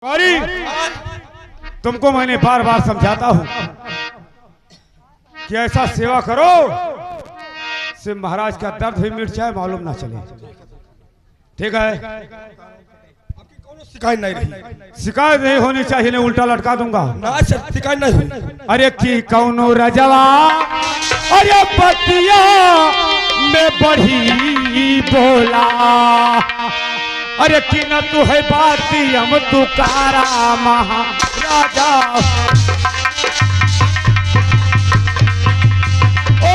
गौरी, तुमको मैंने बार बार समझाता हूं कि ऐसा सेवा करो से महाराज का दर्द भी मिट जाए, मालूम ना चले। ठीक है, शिकायत नहीं रही। शिकायत नहीं होनी चाहिए, नहीं उल्टा लटका दूंगा ना सर, शिकायत नहीं हुई। अरे की कौनो रजवा अरे पतिया में बढ़ी बोला, अरे की न तू है बाती हम तुकारा महाराजा। ओ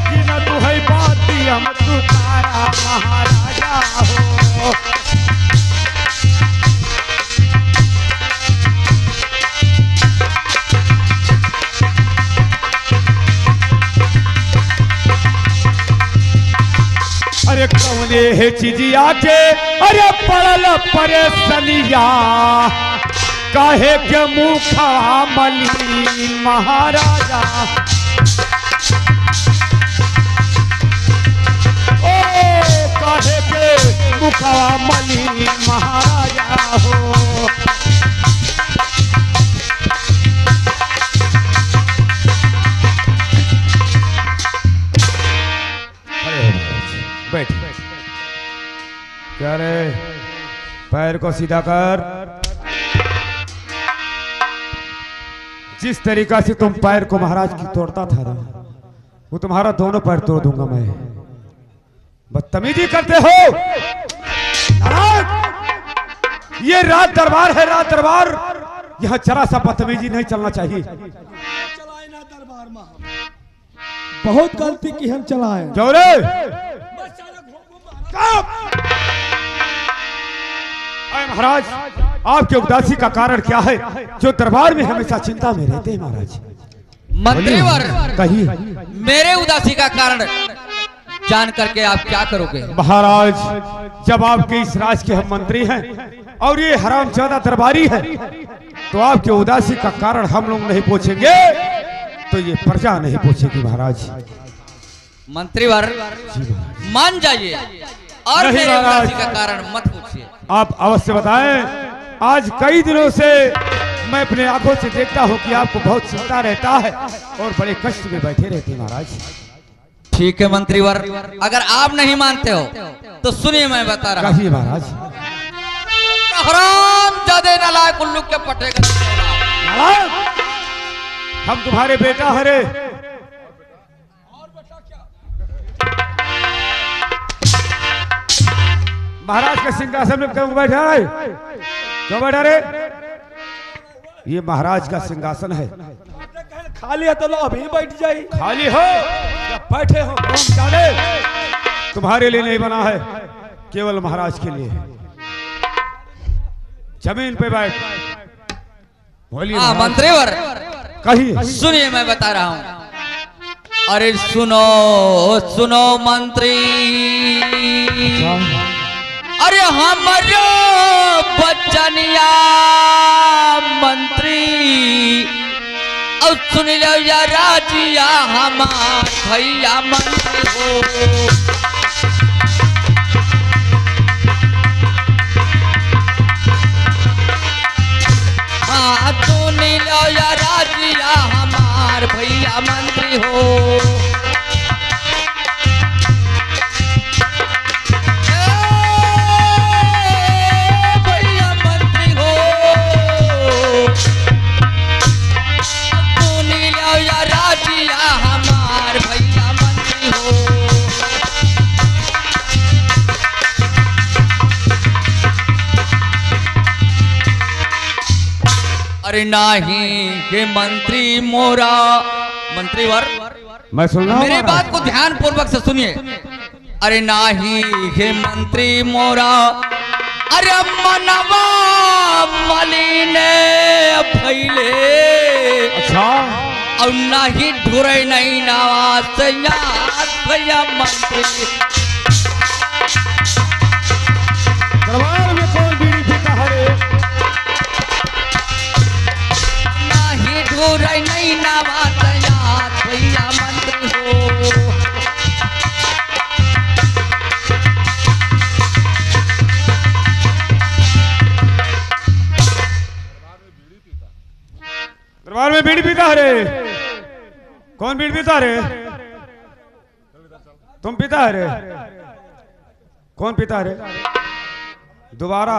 की न तू है बाती हम तुकारा महाराजा हो। अरे कौने है चिजिया के अरे पड़ल परेशानिया, काहे के मुखा मली महाराजा। ओ काहे के मुखा मली महाराजा हो। बैठ, क्या रे, पैर को सीधा कर। जिस तरीका से तुम पैर को महाराज की तोड़ता था ना, वो तुम्हारा दोनों पैर तोड़ दूंगा मैं। बदतमीजी करते हो महाराज, ये राज दरबार है, राज दरबार, यहाँ जरा सा बदतमीजी नहीं चलना चाहिए। चलाए ना दरबार में, बहुत गलती की हम चलाए। क्यों रे? महाराज, आपके उदासी का कारण क्या है जो दरबार में हमेशा चिंता में रहते हैं महाराज? मंत्रीवर, कहिए। मेरे उदासी का कारण जान करके आप क्या करोगे? महाराज, जब आपके इस राज के हम मंत्री हैं और ये हरामजादा दरबारी है, तो आपके उदासी का कारण हम लोग नहीं पूछेंगे तो ये प्रजा नहीं पूछेगी महाराज। मंत्रीवर, मान जाइए और मेरे उदासी का कारण मत पूछिए। आप अवश्य बताएं। आज कई दिनों से मैं अपने आंखों से देखता हूं कि आपको बहुत चिंता रहता है और बड़े कष्ट में बैठे रहते हैं महाराज। ठीक है मंत्रीवर, अगर आप नहीं मानते हो तो सुनिए, मैं बता रहा हूं। महाराज, हरामजादे नालायक उल्लू के पटे का, हम तुम्हारे बेटा हरे। महाराज के सिंहासन में क्यों बैठा है? क्यों बैठा रे? ये महाराज का सिंहासन है। खाली है तो लो अभी बैठ जाइए। खाली हो या बैठे हो, तुम्हारे लिए नहीं बना है, केवल महाराज के लिए। जमीन पे बैठ। बोलिए मंत्रीवर, कहिए। सुनिए, मैं बता रहा हूं। अरे सुनो सुनो मंत्री, अरे हमारो बचनिया मंत्री, और सुन लो या राजिया हमार भैया मंत्री हो। हाँ, सुन लो या राजिया हमार भैया मंत्री हो। अरे नहीं ये मंत्री मोरा, मंत्रीवर, मैं सुन रहा हूं, मेरी बात को ध्यान पूर्वक से सुनिए। अरे नहीं ये मंत्री मोरा, अरे मनवा मलिने भैले। अच्छा, और नहीं ढुरे नहीं नवाज भैया मंत्री। दरबार में कौन बीड़ी पीता है? नहीं नवाज भैया मंत्री हो। दरबार में बीड़ी पीता है रे? कौन बीड़ी पीता रे? तुम पीता है रे? कौन पीता है रे? दोबारा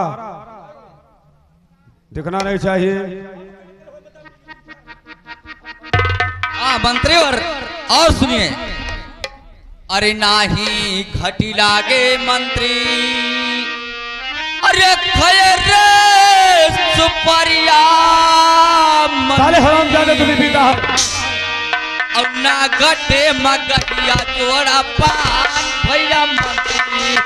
दिखना नहीं चाहिए। मंत्रीवर और सुनिए। अरे नाही घटी लागे मंत्री, अरे खैर सुपरिया साले हराम जाने तू नहीं पीता है। और ना घटे मगहिया जोड़ा पान भैया मंत्री।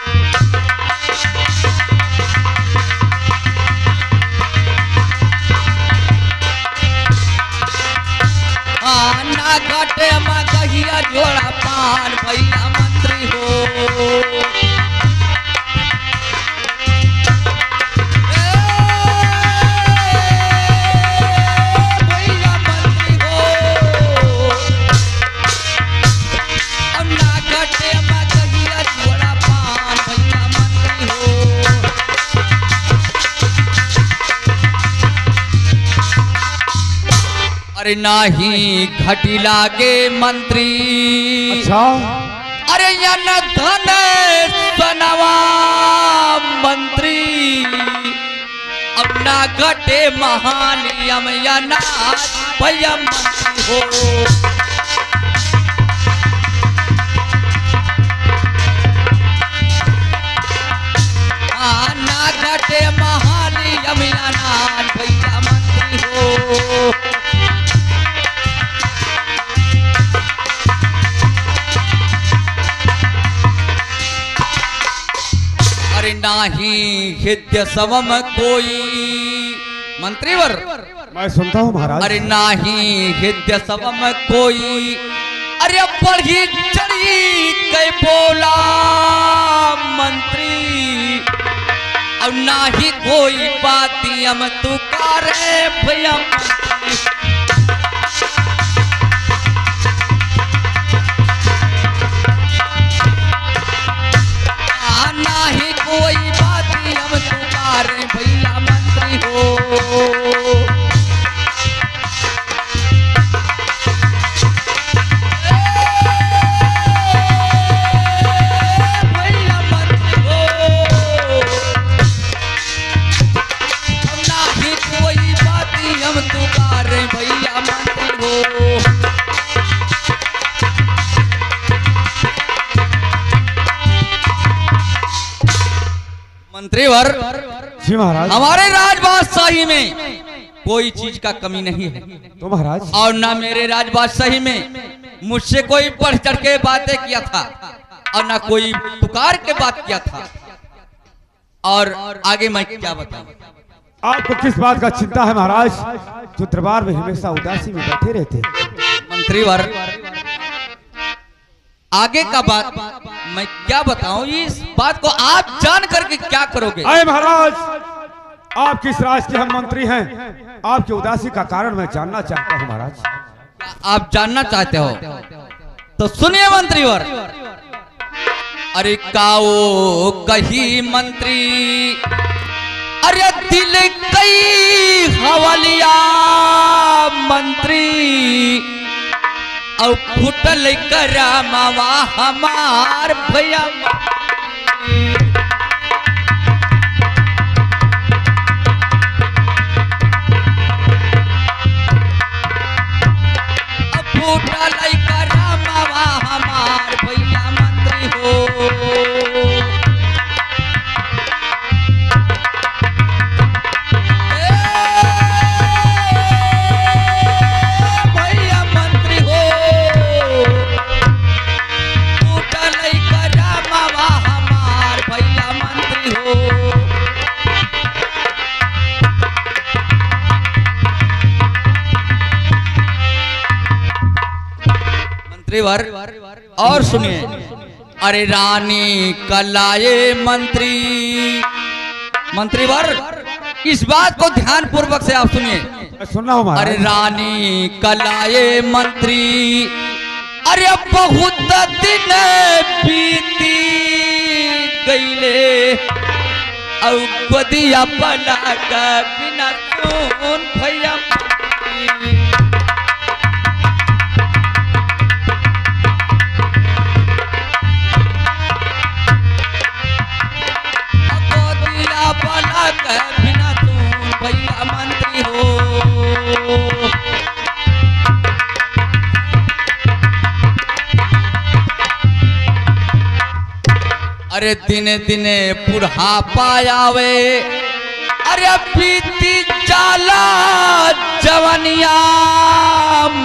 ना घटे मगहिया जोड़ा पान भैया मंत्री हो। अरे नाही घटी लागे मंत्री, अच्छा अरे या न धन सनवा मंत्री। अब ना घटे महानियम या नाच भैया मंत्री हो। ना घटे महानियम या नाच भैया मंत्री हो। अरे नाही हित्य समम कोई मंत्रीवर। मैं सुनता हूँ महाराज। अरे नाही हित्य समम कोई, अरे बढ़ी चढ़ी कई बोला मंत्री। और नाही कोई बाती हम तुकारे भैया मंत्री। नाही कोई बाती हम तुम्हारे भैया मंत्री हो। भैया मंत्री हो। नाही कोई बाती हम तुम्हारे भैया मंत्री हो। मंत्रीवर जी महाराज। हमारे राजबादशाही में कोई चीज का कमी नहीं है तो महाराज, और ना मेरे राजबादशाही में मुझसे कोई बढ़ चढ़ के बातें किया था और ना कोई पुकार के बात किया था। और आगे मैं क्या बताऊं? आपको किस बात का चिंता है महाराज, जो दरबार में हमेशा उदासी में बैठे रहते? मंत्रीवर आगे का बात मैं क्या बताऊं? इस बात को आप जान करके क्या करोगे? अरे महाराज, आप किस राज के हम मंत्री हैं? आपकी उदासी का कारण मैं जानना चाहता हूं महाराज। आप जानना चाहते हो तो सुनिए मंत्रीवर। अरे काओ कही मंत्री, अरे दिल कई हवलिया मंत्री। और फुटल करामावा हमार भैया मंत्री। फुटल करामावा हमार भैया मंत्री हो। और सुनिए। अरे रानी कलाए मंत्री, मंत्रीवर इस बात को ध्यान पूर्वक से आप सुनिए। सुनना हो महाराज। अरे रानी कलाए मंत्री, अरे बहुत दिन बीती गईले। और बदिया पला का बिना सुन भैया मंत्री। अरे दिने दिने बुढ़ापा आवे, अरे बीती जाला जवनिया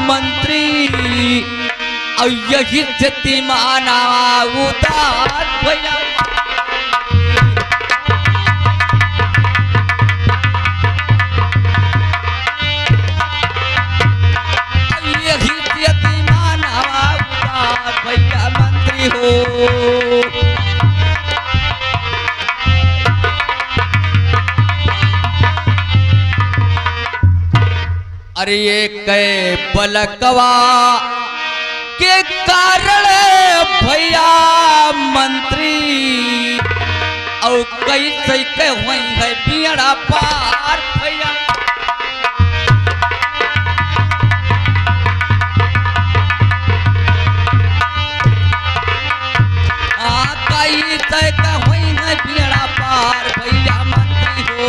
मंत्री, और यही स्थिति माना उदार भैया। यही स्थिति माना उदार भैया मंत्री हो। अरे ये कै पलकवा के कारण भैया मंत्री, और कैसे के हुई है बियड़ा पार भैया। कैसे के हुई है बियड़ा पार भैया मंत्री हो।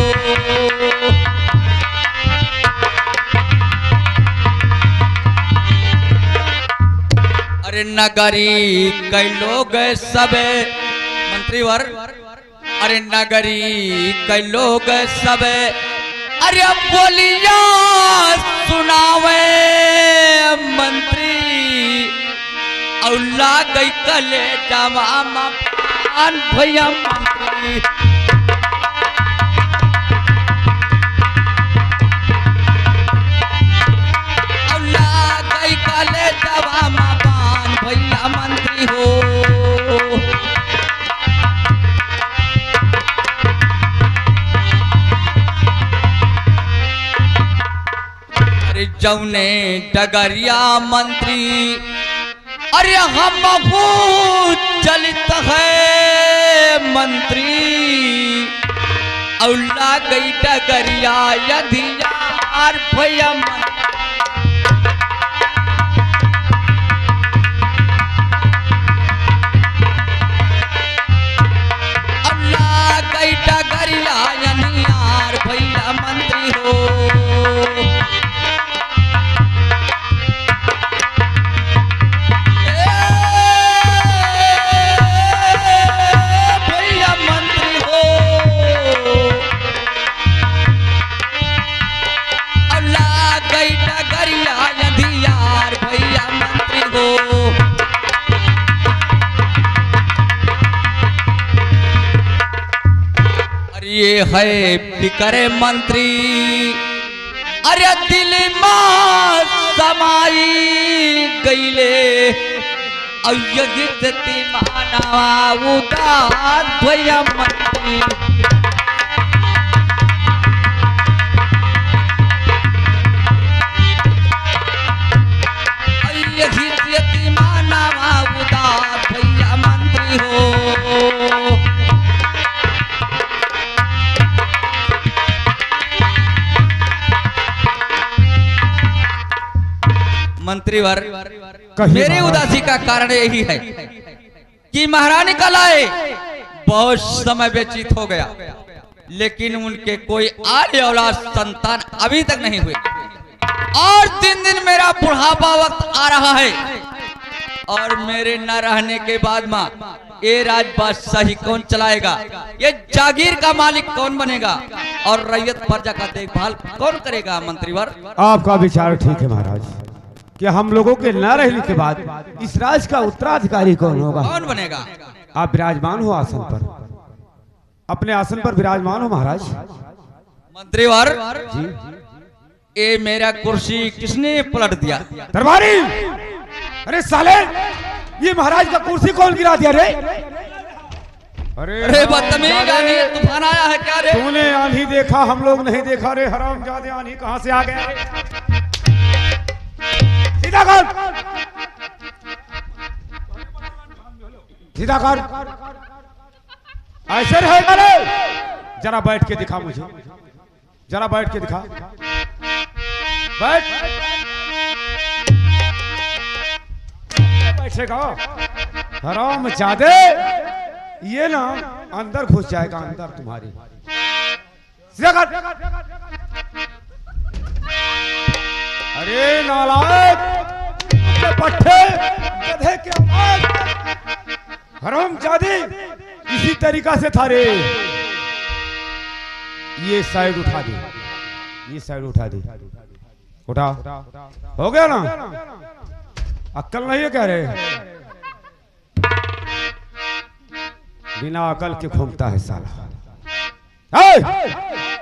अरे नगरी कई लोग सब मंत्रीवर, अरे नगरी कई लोग सब, अरे बोलिया सुनावे मंत्री, और लागई कले जवा मान भैया मंत्री। और लागई कले जवा भैया मंत्री हो। अरे जौने डगरिया मंत्री, अरे हम चलित है मंत्री, और लागई डगरिया यधियार भैया मंत्री। डगरिया यार भैया मंत्री हो। भैया मंत्री हो। अल्लाह गई डगरिया यार भैया मंत्री हो। ये है फिक्रे मंत्री, अरे दिल में समाई गईले, और यही स्थिति माना उदार भैया मंत्री। यही स्थिति माना उदार भैया मंत्री हो। मंत्रीवर, मेरी उदासी का कारण यही है कि महारानी कलाए बहुत समय व्यतीत हो गया, लेकिन उनके कोई आने औलाद संतान अभी तक नहीं हुए, और दिन दिन मेरा बुढ़ापा वक्त आ रहा है, और मेरे न रहने के बाद माँ ये राजपाट सही कौन चलाएगा, ये जागीर का मालिक कौन बनेगा, और रैयत प्रजा का देखभाल कौन करेगा। मंत्रीवर, आपका विचार ठीक है महाराज, कि हम लोगों के न रहने के बाद इस राज का उत्तराधिकारी कौन होगा, कौन बनेगा। आप विराजमान हो आसन पर, अपने आसन पर विराजमान हो महाराज। मंत्रीवर जी, ये मेरा कुर्सी किसने पलट दिया। दरबारी, अरे साले, ये महाराज का कुर्सी कौन गिरा दिया रे। अरे बदतमीज, आंधी तूफान आया है क्या रे। तूने आंधी देखा, हम लोग नहीं देखा रे हरामजादे। आंधी कहां से आ गया रे। सीधा कर, सीधा कर, ऐसे रहेगा रे। जरा बैठ के दिखा मुझे, जरा बैठ के दिखा, बैठ। बैठेगा हरामजादे, ये ना अंदर घुस जाएगा, अंदर तुम्हारी। सीधा कर। अरे नालायक, पट्टे, गधे के औलाद, हरामजादी, इसी तरीका से था रे। ये साइड उठा दे, ये साइड उठा दे, उठा, हो गया ना? अक्ल नहीं है कह रहे, बिना अकल के घूमता है साला।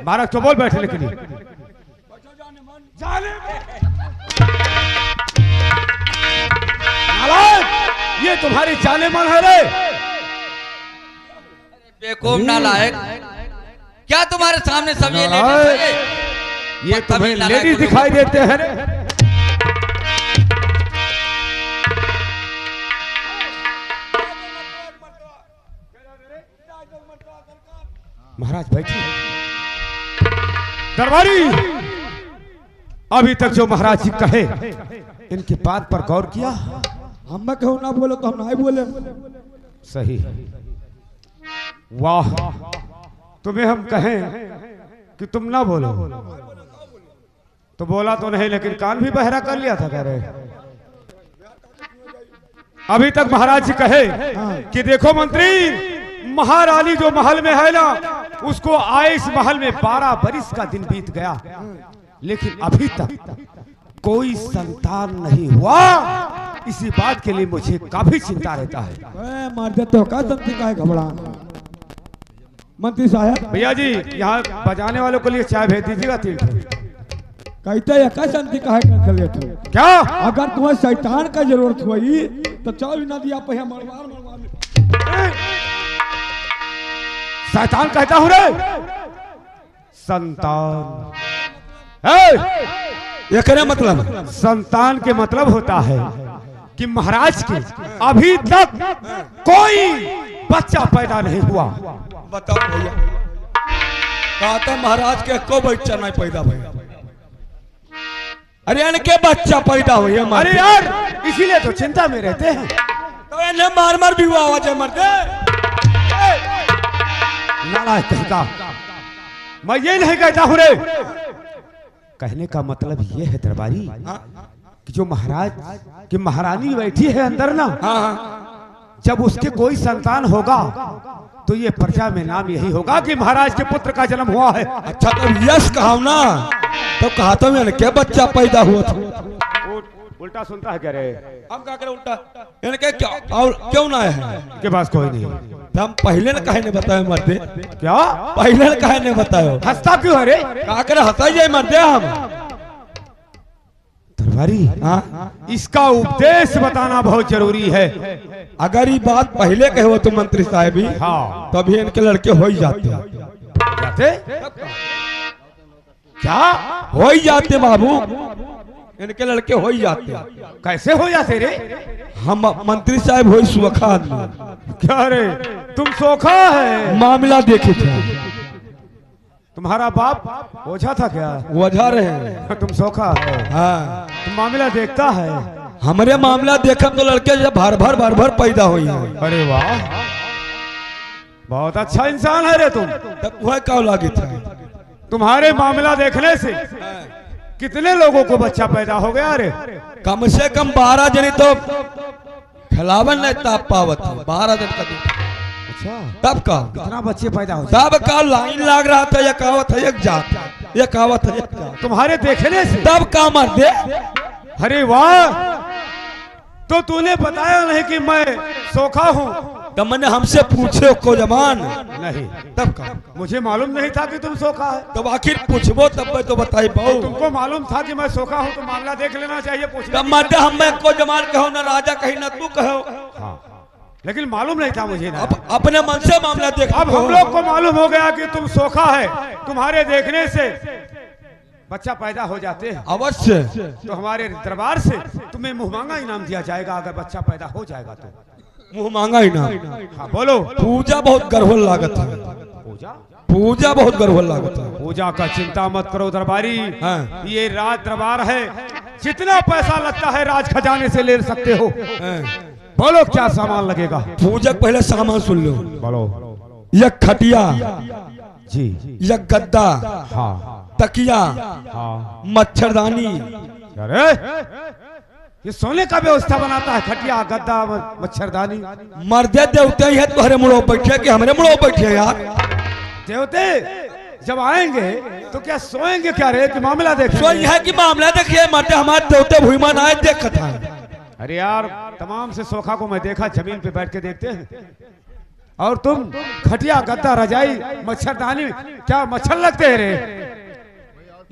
महाराज तो बोल बैठे, लेकिन ये तुम्हारी जाने मन है रे। बेवकूफ नालायक, क्या तुम्हारे सामने सब ये ये तुम्हें लेडीज दिखाई देते हैं रे। महाराज बैठिए। दरबारी, अभी तक जो महाराज जी कहे इनकी बात पर गौर किया? हम कहूँ ना बोलो तो हम नहीं बोले। सही, वाह। तुम्हें हम कहें कि तुम ना बोलो तो बोला तो नहीं, लेकिन कान भी बहरा कर लिया था कह रहे। अभी तक महाराज जी कहे कि देखो मंत्री, महारानी जो महल में है ना, उसको आए इस महल में 12 बरिस का दिन बीत गया, लेकिन अभी तक कोई संतान नहीं हुआ। इसी बात के लिए मुझे काफी चिंता रहता है। मार देते हो का संती का है घबराना। मंत्री साहब, भैया जी यहाँ बजाने वालों के लिए चाय भेज दीजिएगा 3 ठो। कहते हैं का संती का है चलिए तो क्या? अगर तुम्हें शैतान का जरूरत हुई तो चाय ना दिया पे मरवार मरवार। शैतान कहता हूँ रे, संतान। ये करे मतलब संतान के मतलब होता है कि महाराज के अभी तक कोई बच्चा पैदा नहीं हुआ। बताओ भैया, कहते महाराज के को बच्चा नहीं पैदा भैया। अरे इनके बच्चा पैदा हुई। अरे यार, इसीलिए तो चिंता में रहते हैं। तो इन्हें मार मार भी हुआ आवाज मरते। नालायक कहता, मैं ये नहीं कहता हूँ रे। कहने का मतलब ये है दरबारी कि जो महाराज की महारानी बैठी है अंदर ना, जब उसके कोई संतान होगा तो ये प्रजा में नाम यही होगा कि महाराज के पुत्र का जन्म हुआ है। अच्छा तो यश कहा ना, तो कहा तो मैंने क्या बच्चा पैदा हुआ था। उल्टा सुनता है कह रहे। हम क्या करें उल्टा? इनके क्या और क्यों ना है के पास कोई नहीं। तो हम पहले न कहे ने बताए मर्दे। क्या पहले न कहे ने बताओ? हंसता क्यों है रे? क्या करे हंसा जाए मर्दे हम। दरबारी, इसका उपदेश बताना बहुत जरूरी है। अगर ये बात पहले कहे हो तो मंत्री साहब ही, हाँ, तभी इनके लड़के हो ही जाते। क्या हो ही जाते बाबू, इनके लड़के हो ही जाते। कैसे हो जाते रे? हम मंत्री साहब हो सुखा आदमी। क्या रे, तुम सोखा है? मामला देखे थे। तुम्हारा बाप ओझा था क्या? वजह रहे। तुम सोखा है? हाँ, तुम मामला देखता है? हमारे मामला देखा तो लड़के जब भर भर पैदा हुई है। अरे वाह, बहुत अच्छा इंसान है रे तुम। तब वह क्या लागे था? तुम्हारे मामला देखने से कितने लोगों को बच्चा पैदा हो गया रे? कम से कम 12 जने तो खिलावन नहीं ताप पावत। 12 जन का दूध। अच्छा, तब का कितना बच्चे पैदा हो? तब का लाइन लाग रहा था। एक आवत है एक जात, एक आवत है एक जात। तुम्हारे देखने से तब का मर दे। अरे वाह, तो तूने बताया नहीं कि मैं सोखा हूँ? तो मैंने हमसे पूछे को जमान नहीं। तब का मुझे मालूम नहीं था कि तुम सोखा है। तब आखिर पूछबो तब मैं तो बताई बहु। तुमको मालूम था कि मैं सोखा हूँ तो मामला देख लेना चाहिए। पूछ तब मर्दे हम मैं को जमान कहो ना राजा कहीं ना तू कहो। हाँ, लेकिन मालूम नहीं था मुझे ना। अपने मन से मामला देख। अब हम लोग को मालूम हो गया कि तुम सोखा है। तुम्हारे देखने से बच्चा पैदा हो जाते हैं। अवश्य। तो हमारे दरबार से तुम्हें मुंह मांगा इनाम दिया जाएगा अगर बच्चा पैदा हो जाएगा तो। मुंह मांगा ही ना। हाँ बोलो। पूजा बहुत गर्भल लागत है। पूजा? पूजा बहुत गर्भल लागत है। पूजा का चिंता मत करो दरबारी। हाँ। ये राज दरबार है, जितना पैसा लगता है राज खजाने से ले सकते हो। बोलो क्या सामान लगेगा? पूजा पहले सामान सुन लो। बोलो। एक खटिया जी, एक गद्दा, हाँ, तकिया, हाँ, मच्छरदानी। अरे ये सोने का व्यवस्था बनाता है, खटिया गद्दा मच्छरदानी। मर्दे देवते ही है तुम्हारे मुड़ो बैठे कि हमारे मुड़ो बैठे यार? देवते जब आएंगे तो क्या सोएंगे क्या रे कि मामला देखेंगे? तो यह कि मामला देखिए, मर्दे हमारे देवते भूमान आए देखा था। अरे यार तमाम से सोखा को मैं देखा, जमीन पे बैठ के देखते हैं, और तुम खटिया गद्दा रजाई मच्छरदानी, क्या मच्छर लगते हैं रे?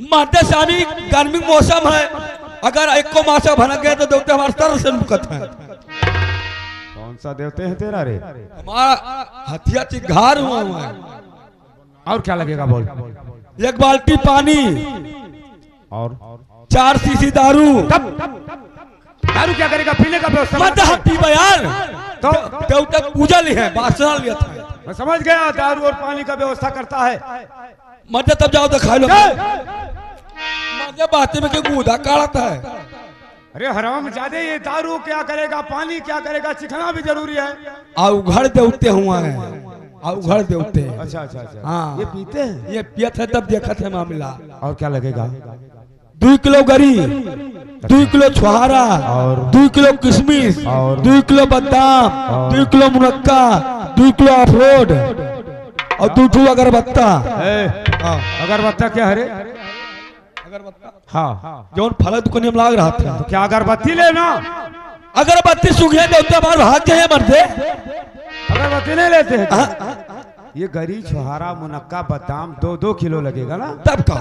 मर्दे स्वामी गर्मी मौसम है, अगर एक को मासा भनक गए तो देवते हमारे तरह से मुकत है। कौन सा देवते हैं तेरा रे? हमारा हथिया चिघार हुआ है। और क्या लगेगा बोल? एक बाल्टी पानी और 4 शीशी दारू। दारू क्या करेगा? पीने का व्यवस्था मत हम पीबा यार, तो देवता पूजा ली है, बासना लिया था। मैं समझ गया, दारू और पानी का व्यवस्था करता है। मत तब जाओ तो खा लो। मत बातें में क्यों गूदा काढ़ता है? अरे हराम जादे, ये दारू क्या करेगा, पानी क्या करेगा, चिखना भी जरूरी है। आओ घर देवते हुआ है, आओ घर देवते। अच्छा अच्छा अच्छा, हाँ ये पीते हैं? ये पियत है तब देखा था मामला। और क्या लगेगा? 2 किलो गरी, 2 किलो छुहारा, और 2 किलो किशमिश, और 2 किलो बादाम, 2 किलो मुनक्का, 2 किलो अखरोट और 2 किलो अगरबत्ता। अगरबत्ता क्या है रे? अगरबत्ता हाँ, जो फल दुकान में लाग रहा था। तो क्या अगरबत्ती लेना? अगरबत्ती सूखे देवते हमारे भाग गए मरते। अगरबत्ती नहीं लेते हैं? ये गरी छुहारा मुनक्का बादाम 2-2 किलो लगेगा ना? तब का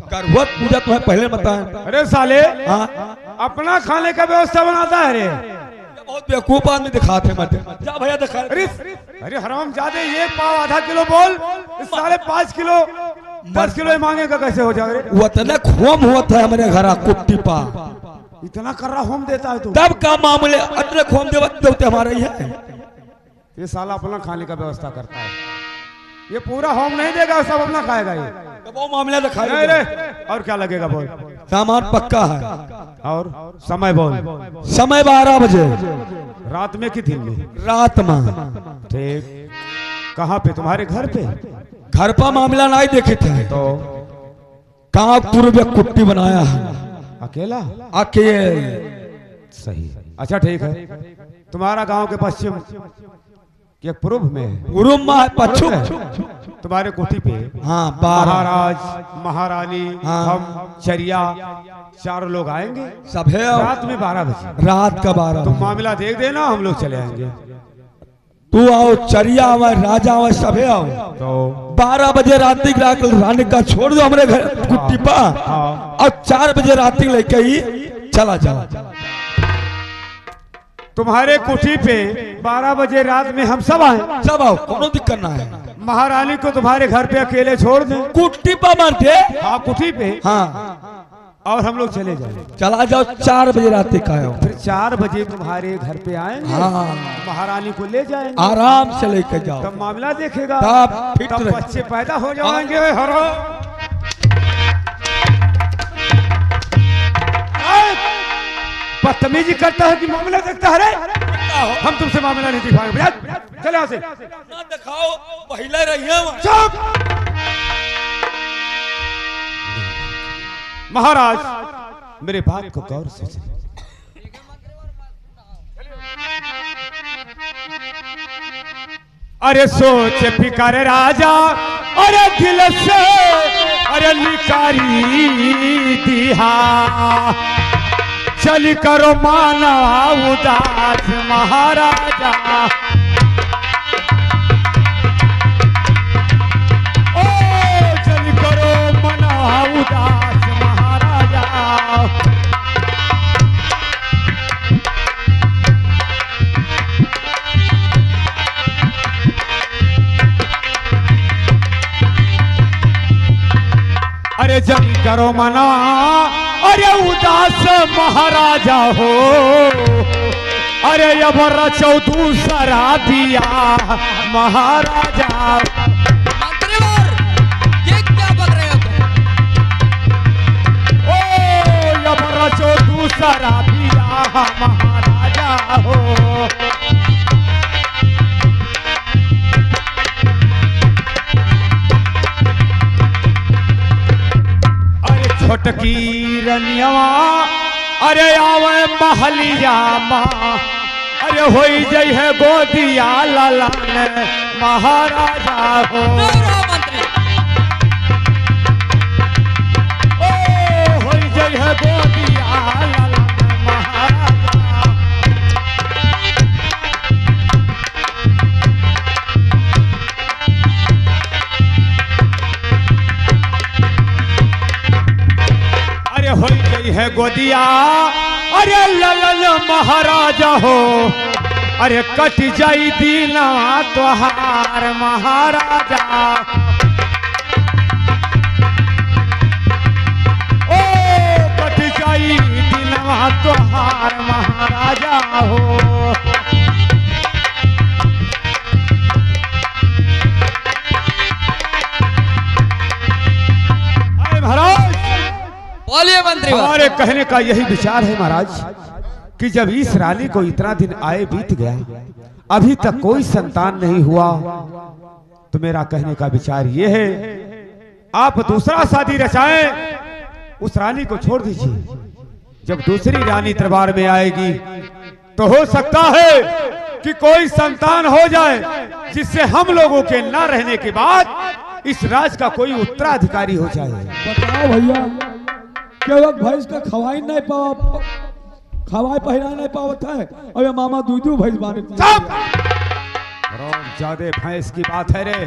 करवत पूजा तुम्हें पहले बताएं। अरे साले, हाँ अपना खाने का व्यवस्था बनाता है रे। बहुत बेवकूफ आदमी दिखाते मत जा भैया दिखा। अरे हराम जादे, ये पाव आधा किलो बोल, इस साले 5 किलो 10 किलो मांगेगा, कैसे हो जाए? वो तो खोम हुआ था हमारे घर कुट्टी पा, इतना कर रहा होम देता है तू? तब का मामले अतरे खोम देवते हमारे ही है। ये साला अपना खाने का व्यवस्था करता है, ये पूरा होम नहीं देगा, सब अपना खाएगा ये। तो वो मामला दिखाई नहीं रे, और क्या लगेगा बोल? सामान पक्का है। और समय बोल? समय 12 बजे रात में कि दिन में? रात में। ठीक, कहाँ पे? तुम्हारे घर पे? घर पर मामला नहीं देखे थे तो कहाँ पूर्व कुट्टी बनाया है अकेला? अकेले। सही, अच्छा ठीक है। तुम्हारा गांव के पश्चिम के पूर्व में गुरु पश्चिम तुम्हारे कोठी पे हाँ 12 महाराज महारानी हाँ। हम चरिया 4 लोग आएंगे सब है। रात में 12 बजे। रात का 12 तुम मामला देख देना, हम लोग चले आएंगे। तू आओ, चरिया आवे, राजा आवे, सभे आओ। तो 12 बजे रात्रि रानी का छोड़ दो हमारे घर कुट्टी पा, और 4 बजे रात्रि लेके ही चला जाओ। तुम्हारे कोठी पे 12 बजे रात में हम सब आए? सब आओ, कोनो दिक्कत ना है। महारानी को तुम्हारे घर पे अकेले छोड़ दें? कुट्टी पा मानते हाँ, कोठी पे। हाँ, और हम लोग चले जाए? चला जाओ 4 बजे रात्रि का आओ। फिर 4 बजे तुम्हारे घर पे आएंगे। हाँ, महारानी को ले जाएंगे, आराम से लेके जाओ। तब मामला देखेगा, तब फिट तब रहे। बच्चे पैदा हो जाएंगे। हरो बदतमीजी करता है कि मामला देखता है रे? हम तुमसे मामला नहीं दिखाएंगे, चले यहाँ से। ना दिखाओ, पहले रहिए। चुप! महाराज, मेरे बात को गौर से सुनिए। अरे सोच फिकर राजा, अरे दिल से अरे निकारी दिहा, चल करो माना उदास महाराजा। ओ चल करो मना उदास महाराजा। अरे जल करो मना अरे उदास महाराजा हो, अरे अब रचो दूसरा दिया महाराजा। मंत्रीवर, ये क्या बक रहे हो तुम? ओ अब रचो दूसरा दिया महाराजा हो। छोटकी रनिया अरे आवे महलिया माँ अरे होई जई है गोदिया लाला ने महाराजा हो मंत्री ओ होई जई है गोदिया लाला ने महाराजा। अरे होई जई है गोदिया अरे ललन महाराजा हो अरे कट जाई दीना तोहार महाराजा। ओ कट जाई दीना तोहार महाराजा हो। अरे महाराज बोलिए मंत्री हमारे कहने का यही विचार है महाराज कि जब इस रानी को इतना दिन आए बीत गया अभी तक कोई संतान नहीं हुआ तो मेरा कहने का विचार ये है आप दूसरा शादी रचाएं उस रानी को छोड़ दीजिए। जब दूसरी रानी दरबार में आएगी तो हो सकता है कि कोई संतान हो जाए जिससे हम लोगों के न रहने के बाद इस राज का कोई उत्तराधिकारी हो जाए। बताओ भैया केवल भैंस का खवाई नहीं पावा खवाई पहना नहीं पावत है और ये मामा दूधू भैंस बाने ज्यादा भैंस की बात है रे।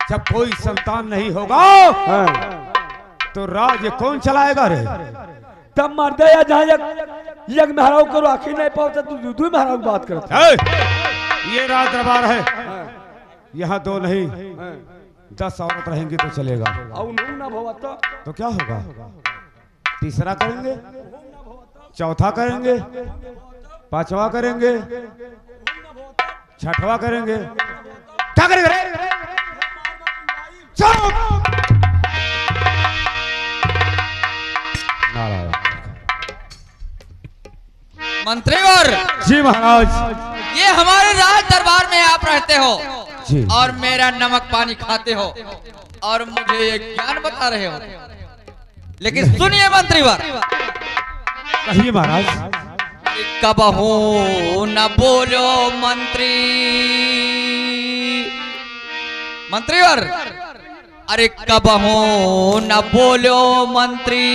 जब कोई संतान नहीं होगा तो राज कौन चलाएगा रे। तब मर दे या जहाँ यज्ञ महाराज को राखी नहीं पावता तू दूधू महाराज की बात करता है। ये राज दरबार है यहाँ 2 नहीं 10 औरत रहेंगी तो चलेगा। ना भवता तो क्या होगा तीसरा करेंगे चौथा करेंगे पांचवा करेंगे छठवा करेंगे क्या करेंगे रे? मंत्रीवर जी महाराज ये हमारे राज दरबार में आप रहते हो जी और मेरा नमक पानी खाते हो और मुझे ये ज्ञान बता रहे हो। लेकिन सुनिए मंत्रीवर कहिए महाराज। कब हो न बोलो मंत्रीवर अरे कब हो न बोलो मंत्री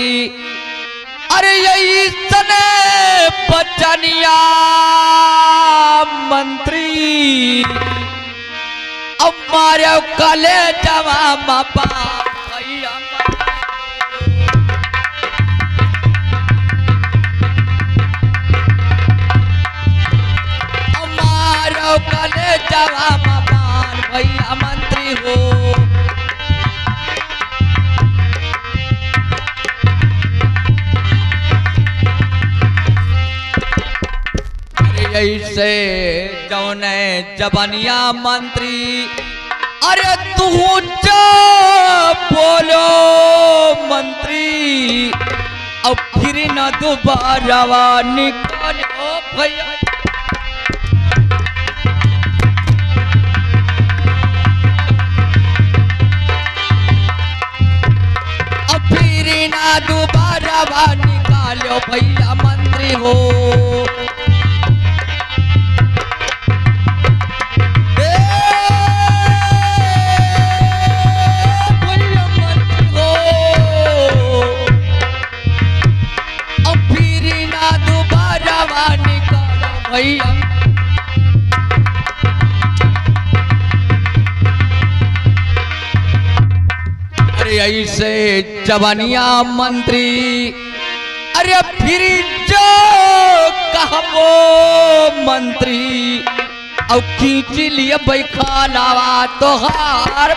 अरे यही सने बचनिया मंत्री अब मारे कले जवा बापा मारो कले जवा बापान भैया मंत्री हो। ऐसे जौने जबनिया मंत्री अरे तू जो बोलो मंत्री अब फिर न दोबारा निकालो भैया अब फिर न दोबारा निकालो भैया मंत्री हो। अरे ऐसे जवानिया मंत्री अरे फिर जो कहबो मंत्री अब खींच लिए बैखालावा तोहार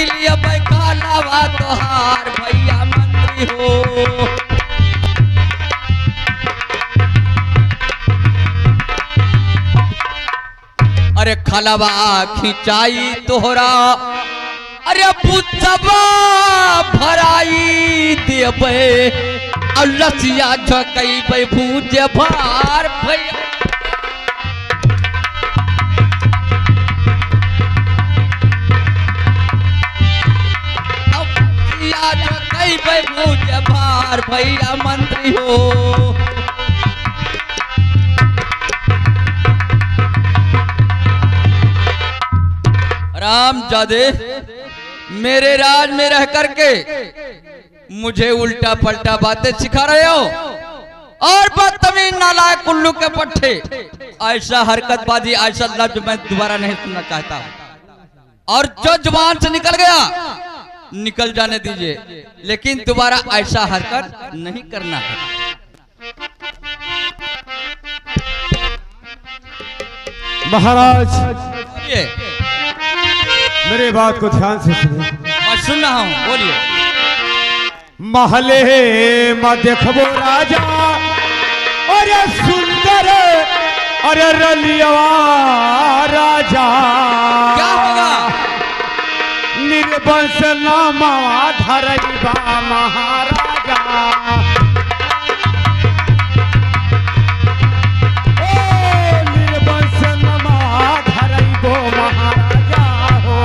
लिए बैखालावा तोहार भैया मंत्री हो। अरे खलवा खिंचाई तोहरा अरे पुतबा भराई देबे और लसिया झकई भूजे भार भैया भैया मंत्री हो। रामजादे, मेरे राज में रह करके मुझे उल्टा पलटा बातें सिखा रहे हो और बदतमीज नालायक उल्लू के पट्टे, ऐसा हरकतबाजी, ऐसा लफ्ज मैं दोबारा नहीं सुनना चाहता हूं। और जो जुबान से निकल गया निकल जाने दीजिए, लेकिन दोबारा ऐसा हरकत नहीं करना है। महाराज, ये मेरी बात को ध्यान से सुनिए। मैं सुन रहा हूं, बोलिए। महले में देखबो राजा, अरे सुंदर, अरे रलियवा राजा, क्या होगा? निर्वंश नामा धरैबा महाराजा, ओ निर्वंश नामा धरैबो महाराजा हो।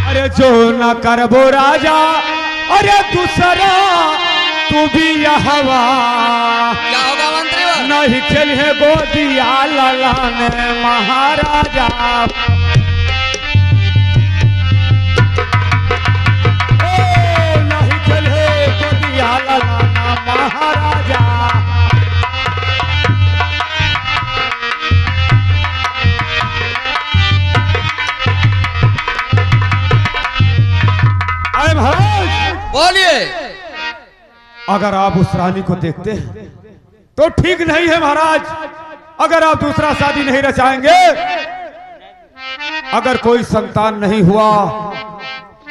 अरे जो न करबो राजा, अरे दूसरा तू भी हवा, क्या होगा मंत्री? नहीं खेले गोदिया ललन महाराजा, ओ नहीं खेले गोदिया ललन महाराजा। अरे महाराज, बोलिए। अगर आप उस रानी को देखते हैं तो ठीक नहीं है महाराज। अगर आप दूसरा शादी नहीं रचाएंगे, अगर कोई संतान नहीं हुआ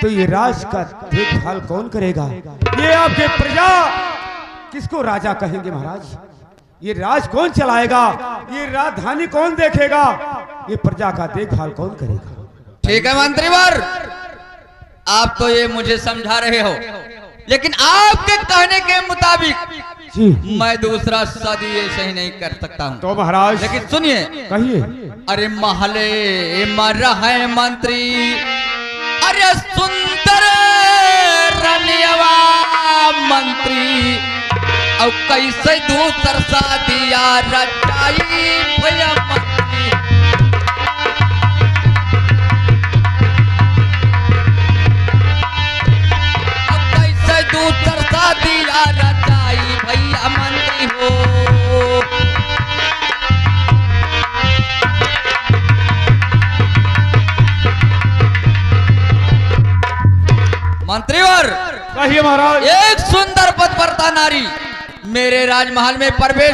तो ये राज का देखभाल कौन करेगा? ये आपके प्रजा किसको राजा कहेंगे महाराज? ये राज कौन चलाएगा? ये राजधानी कौन देखेगा? ये प्रजा का देखभाल कौन करेगा? ठीक है मंत्रीवर, आप तो ये मुझे समझा रहे हो, लेकिन आपके कहने के मुताबिक जी, मैं दूसरा शादी ऐसे ही नहीं कर सकता हूँ। तो महाराज लेकिन सुनिए, कहिए। अरे महले मर है मंत्री, अरे सुंदर रनियवा मंत्री, और कैसे दूसर शादिया रचाई भैया मंत्री। अब कैसे दूसर शादिया रचाई भैया मंत्री हो। मंत्रीवर, कहिए महाराज। एक सुंदर पतिव्रता नारी मेरे राजमहल में प्रवेश